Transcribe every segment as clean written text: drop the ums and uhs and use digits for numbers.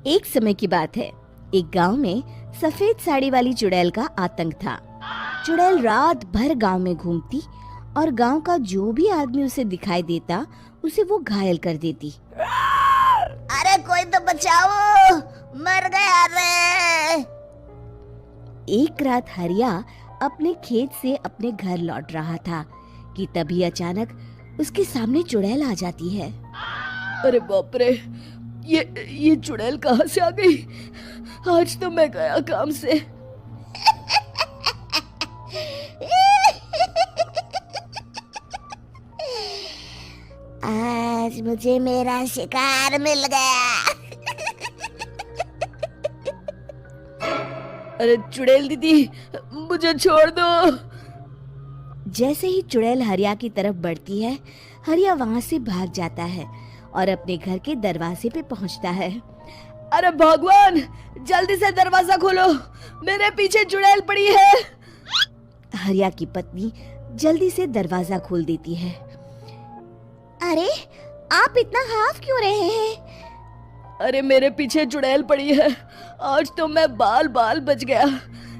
एक समय की बात है। एक गांव में सफेद साड़ी वाली चुड़ैल का आतंक था। चुड़ैल रात भर गांव में घूमती और गांव का जो भी आदमी उसे दिखाई देता उसे वो घायल कर देती। अरे कोई तो बचाओ, मर गया रे। एक रात हरिया अपने खेत से अपने घर लौट रहा था कि तभी अचानक उसके सामने चुड़ैल आ जाती है। अरे बाप रे, ये चुड़ैल कहाँ से आ गई? आज तो मैं गया काम से। आज मुझे मेरा शिकार मिल गया। अरे चुड़ैल दीदी, मुझे छोड़ दो। जैसे ही चुड़ैल हरिया की तरफ बढ़ती है, हरिया वहां से भाग जाता है और अपने घर के दरवाजे पे पहुंचता है। अरे भगवान, जल्दी से दरवाजा खोलो, मेरे पीछे चुड़ैल पड़ी है। हरिया की पत्नी जल्दी से दरवाजा खोल देती है। अरे आप इतना हाफ क्यों रहे हैं? अरे मेरे पीछे चुड़ैल पड़ी है, आज तो मैं बाल बाल बच गया।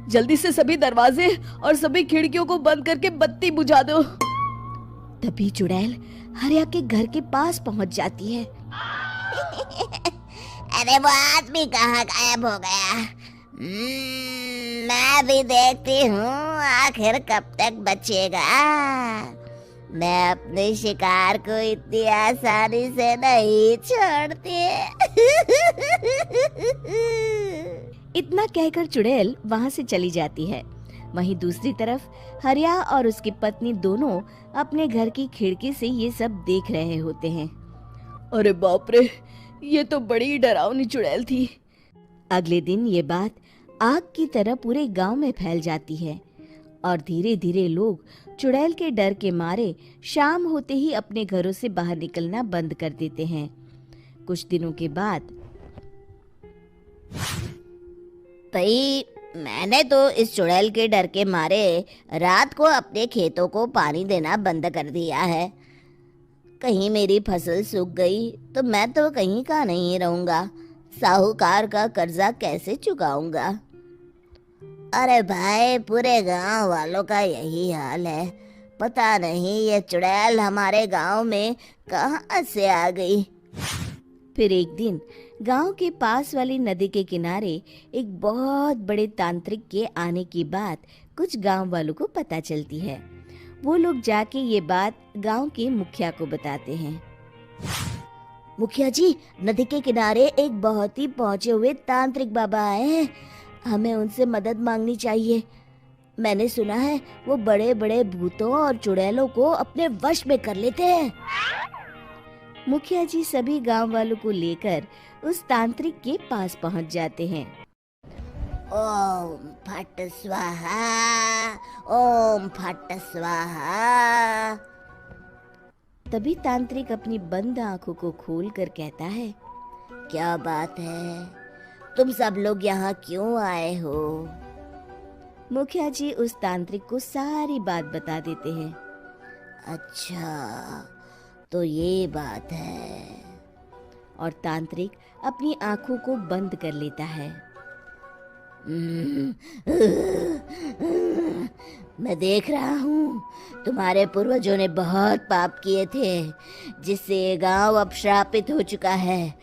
जल्दी से सभी दरवाजे और सभी खिड़कियों को बंद करके बत्ती बुझा दो। तभी चुड़ैल हरिया के घर के पास पहुंच जाती है। अरे वो आदमी कहाँ गायब हो गया? मैं भी देखती हूँ आखिर कब तक बचेगा। मैं अपने शिकार को इतनी आसानी से नहीं छोड़ती। इतना कहकर चुड़ैल वहां से चली जाती है। वहीं दूसरी तरफ हरिया और उसकी पत्नी दोनों अपने घर की खिड़की से ये सब देख रहे होते हैं। अरे बाप रे, ये तो बड़ी डरावनी चुड़ैल थी। अगले दिन ये बात आग की तरह पूरे गांव में फैल जाती है और धीरे धीरे लोग चुड़ैल के डर के मारे शाम होते ही अपने घरों से बाहर निकलना बंद कर देते हैं। कुछ दिनों के बाद भाई, मैंने तो इस चुड़ैल के डर के मारे रात को अपने खेतों को पानी देना बंद कर दिया है। कहीं मेरी फसल सूख गई तो मैं तो कहीं का नहीं रहूंगा। साहूकार का कर्जा कैसे चुकाऊंगा? अरे भाई, पूरे गांव वालों का यही हाल है। पता नहीं ये चुड़ैल हमारे गांव में कहाँ से आ गई। फिर एक दिन गांव के पास वाली नदी के किनारे एक बहुत बड़े तांत्रिक के आने की बात कुछ गांव वालों को पता चलती है। वो लोग जाके ये बात गांव के मुखिया को बताते हैं। मुखिया जी, नदी के किनारे एक बहुत ही पहुंचे हुए तांत्रिक बाबा आए हैं। हमें उनसे मदद मांगनी चाहिए। मैंने सुना है वो बड़े बड़े भूतों और चुड़ैलों को अपने वश में कर लेते हैं। मुखिया जी सभी गांव वालों को लेकर उस तांत्रिक के पास पहुंच जाते हैं। ओम फट स्वाहा, ओम फट स्वाहा। तभी तांत्रिक अपनी बंद आंखों को खोलकर कहता है, क्या बात है? तुम सब लोग यहाँ क्यों आए हो? मुखिया जी उस तांत्रिक को सारी बात बता देते हैं। अच्छा, तो ये बात है। और तांत्रिक अपनी आंखों को बंद कर लेता है। मैं देख रहा हूँ तुम्हारे पूर्वजों ने बहुत पाप किए थे, जिससे ये गांव अब श्रापित हो चुका है।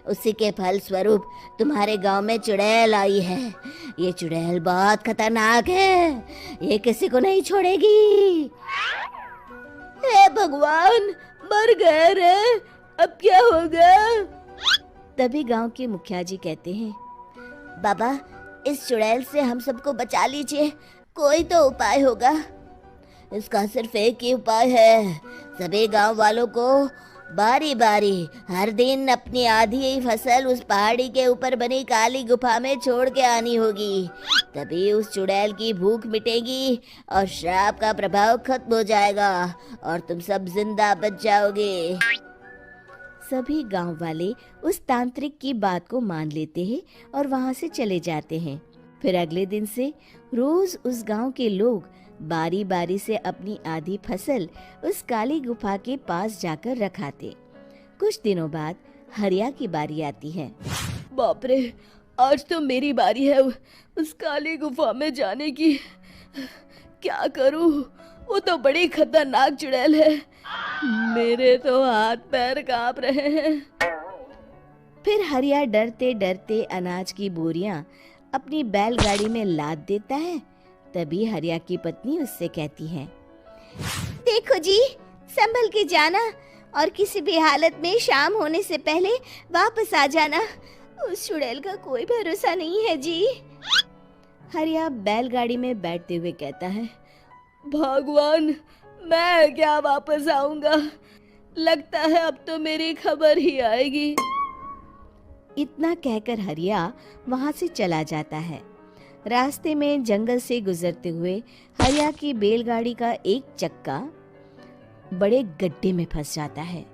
उसी के फल स्वरूप तुम्हारे गांव में चुड़ैल आई है। ये चुड़ैल बहुत खतरनाक है, ये किसी को नहीं छोड़ेगी। हे भगवान, मर गए रे, अब क्या होगा? तभी गांव के मुखिया जी कहते हैं, बाबा, इस चुड़ैल से हम सबको बचा लीजिए। कोई तो उपाय होगा। इसका सिर्फ एक ही उपाय है। सभी गांव वालों को बारी बारी हर दिन अपनी आधी फसल उस पहाड़ी के ऊपर बनी काली गुफा में छोड़ के आनी होगी। तभी उस चुड़ैल की भूख मिटेगी और श्राप का प्रभाव खत्म हो जाएगा और तुम सब जिंदा बच जाओगे। सभी गांव वाले उस तांत्रिक की बात को मान लेते हैं और वहां से चले जाते हैं। फिर अगले दिन से रोज उस गांव के लोग बारी बारी से अपनी आधी फसल उस काली गुफा के पास जाकर रखाते। कुछ दिनों बाद हरिया की बारी आती है। बाप रे, आज तो मेरी बारी है उस काली गुफा में जाने की। क्या करूं? वो तो बड़ी खतरनाक चुड़ैल है। मेरे तो हाथ पैर कांप रहे हैं। फिर हरिया डरते डरते अनाज की बोरियां अपनी बैलगाड़ी में लाद देता है। तभी हरिया की पत्नी उससे कहती है, देखो जी, संभल के जाना और किसी भी हालत में शाम होने से पहले वापस आ जाना। उस चुड़ैल का कोई भरोसा नहीं है जी। हरिया बैलगाड़ी में बैठते हुए कहता है, भगवान, मैं क्या वापस आऊंगा? लगता है अब तो मेरी खबर ही आएगी। इतना कहकर हरिया वहां से चला जाता है। रास्ते में जंगल से गुजरते हुए हरिया की बैलगाड़ी का एक चक्का बड़े गड्ढे में फंस जाता है।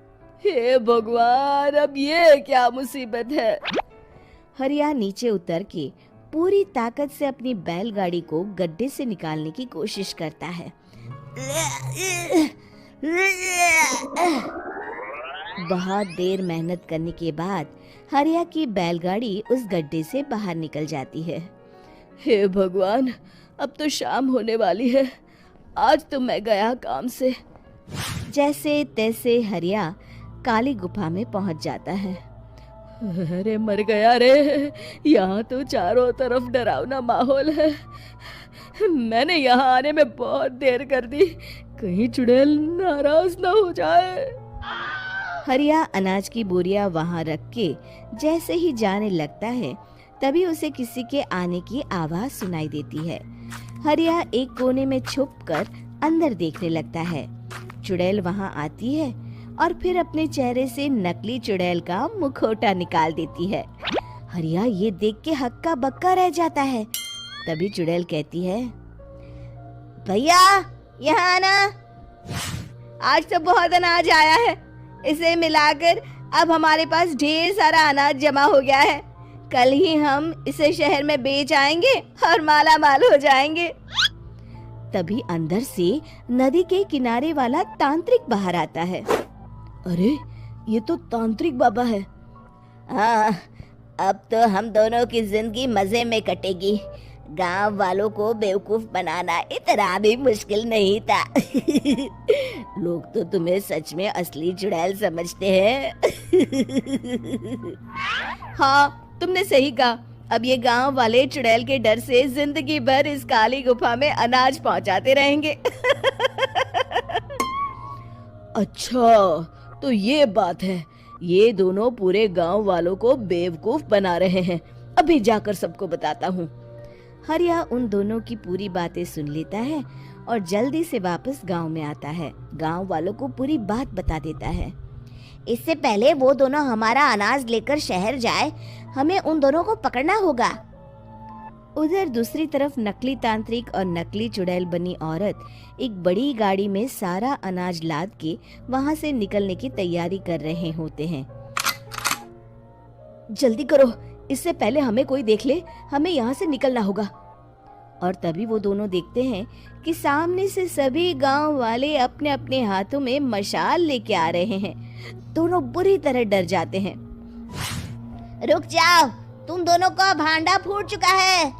हे भगवान, अब ये क्या मुसीबत है? हरिया नीचे उतर के पूरी ताकत से अपनी बैलगाड़ी को गड्ढे से निकालने की कोशिश करता है। बहुत देर मेहनत करने के बाद हरिया की बैलगाड़ी उस गड्ढे से बाहर निकल जाती है। हे भगवान, अब तो शाम होने वाली है। आज तो मैं गया काम से। जैसे तैसे हरिया काली गुफा में पहुंच जाता है। अरे मर गया रे, यहाँ तो चारों तरफ डरावना माहौल है। मैंने यहाँ आने में बहुत देर कर दी, कहीं चुड़ैल नाराज ना हो जाए। हरिया अनाज की बोरियां वहां रख के जैसे ही जाने लगता है, तभी उसे किसी के आने की आवाज सुनाई देती है। हरिया एक कोने में छुपकर अंदर देखने लगता है। चुड़ैल वहां आती है और फिर अपने चेहरे से नकली चुड़ैल का मुखौटा निकाल देती है। हरिया ये देख के हक्का बक्का रह जाता है। तभी चुड़ैल कहती है, भैया यहाँ आना, आज तो बहुत अनाज आया है। इसे मिलाकर अब हमारे पास ढेर सारा अनाज जमा हो गया है। कल ही हम इसे शहर में बेच आएंगे और माला माल हो जाएंगे। तभी अंदर से नदी के किनारे वाला तांत्रिक बाहर आता है। अरे, ये तो तांत्रिक बाबा है। हाँ, अब तो हम दोनों की जिंदगी मजे में कटेगी। गांव वालों को बेवकूफ बनाना इतना भी मुश्किल नहीं था। लोग तो तुम्हें सच में असली चुड़ैल समझते हैं। हाँ, तुमने सही कहा। अब ये गांव वाले चुड़ैल के डर से जिंदगी भर इस काली गुफा में अनाज पहुंचाते रहेंगे। अच्छा, तो ये बात है। ये दोनों पूरे गांव वालों को बेवकूफ बना रहे हैं। अभी जाकर सबको बताता हूँ। हरिया उन दोनों की पूरी बातें सुन लेता है और जल्दी से वापस गांव में आता है। गांव वालों को पूरी बात बता देता है। इससे पहले वो दोनों हमारा अनाज लेकर शहर जाए, हमें उन दोनों को पकड़ना होगा। उधर दूसरी तरफ नकली तांत्रिक और नकली चुड़ैल बनी औरत एक बड़ी गाड़ी में सारा अनाज लाद के वहां से निकलने की तैयारी कर रहे होते हैं। जल्दी करो, इससे पहले हमें कोई देख ले। हमें यहाँ से निकलना होगा। और तभी वो दोनों देखते हैं कि सामने से सभी गांव वाले अपने अपने हाथों में मशाल लेके आ रहे हैं। दोनों बुरी तरह डर जाते हैं। रुक जाओ, तुम दोनों का भांडा फूट चुका है।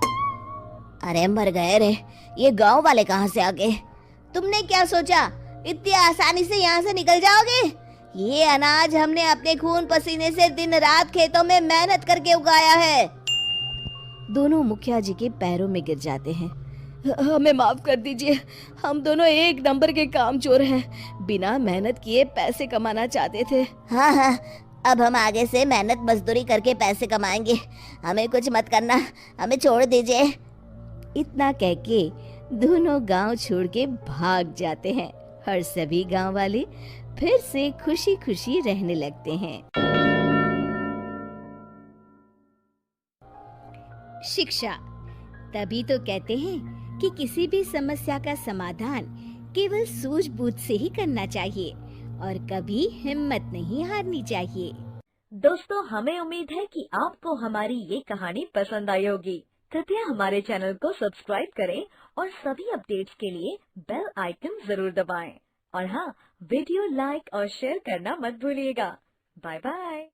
अरे मर गए रे, ये गांव वाले कहाँ से आ गए? तुमने क्या सोचा इतनी आसानी से यहाँ से निकल जाओगे? ये अनाज हमने अपने खून पसीने से दिन रात खेतों में मेहनत करके उगाया है। दोनों मुखिया जी के पैरों में गिर जाते हैं। हमें माफ कर दीजिए, हम दोनों एक नंबर के कामचोर हैं। बिना मेहनत किए पैसे कमाना चाहते थे। हाँ, अब हम आगे से मेहनत मजदूरी करके पैसे कमाएंगे। हमें कुछ मत करना, हमें छोड़ दीजिए। इतना कह के दोनों गांव छोड़ के भाग जाते हैं और सभी गांव वाले फिर से खुशी खुशी रहने लगते हैं। शिक्षा, तभी तो कहते हैं कि किसी भी समस्या का समाधान केवल सूझबूझ से ही करना चाहिए और कभी हिम्मत नहीं हारनी चाहिए। दोस्तों, हमें उम्मीद है कि आपको हमारी ये कहानी पसंद आई होगी। कृपया हमारे चैनल को सब्सक्राइब करें और सभी अपडेट्स के लिए बेल आइकन जरूर दबाएं। और हाँ, वीडियो लाइक और शेयर करना मत भूलिएगा। Bye bye.